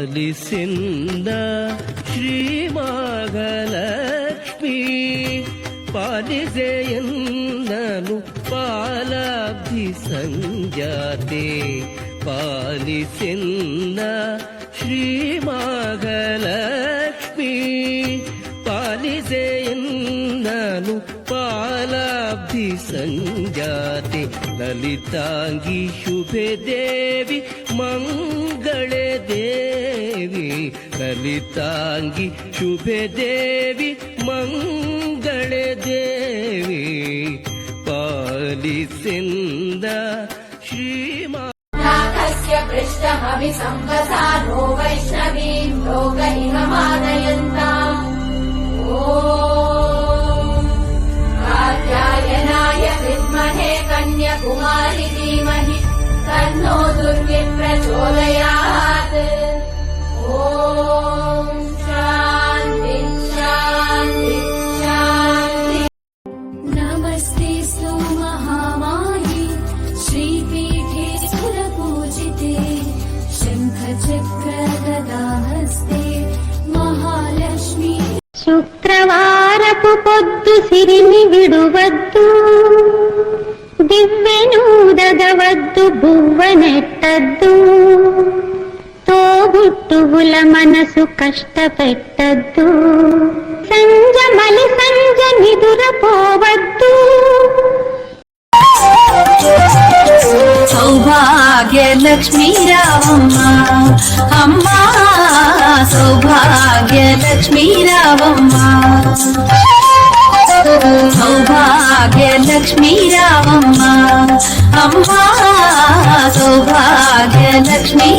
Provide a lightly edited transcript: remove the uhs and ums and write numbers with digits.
పాలిసింద శ్రీ మహాలక్ష్మి పాలిసేయన్నను పాలాబ్ధి సంజాతే పాలిసింద శ్రీ మహాలక్ష్మి పాలిసేయన్నను పాలాబ్ధి సంజాతే లలితాంగి శుభే దేవి మంగళే దేవి లలితాంగి శుభే దేవి మంగళే దేవి పాలిసింద శ్రీమా पृष्ठमभि संवसारो वैष्णवीं लोकहिममानयन्ताम् ॐ कात्यायनाय विद्महे कन्याकुमारी धीमहि तन्नो दुर्गे प्रचोदयात् ॐ शान्ति शान्ति शान्ति। नमस्ते स्तु महामाये श्रीपीठे सुरपूजिते शङ्खचक्रगदाहस्ते महालक्ष्मी। శుక్రవారపు పొద్దు సిరిని విడువద్దు, దివ్వెనూదగవద్దు, బువ్వనెట్టద్దు, తోబుట్టువుల మనసు కష్టపెట్టద్దు, సంజమలి సంజ నిదురపోవద్దు. సౌభాగ్య లక్ష్మీ రావమ్మ అమ్మ, సౌభాగ్య లక్ష్మీ రావమ్మ, సౌభాగ్య లక్ష్మీ రావమ్మ అమ్మ, సౌభాగ్య లక్ష్మీ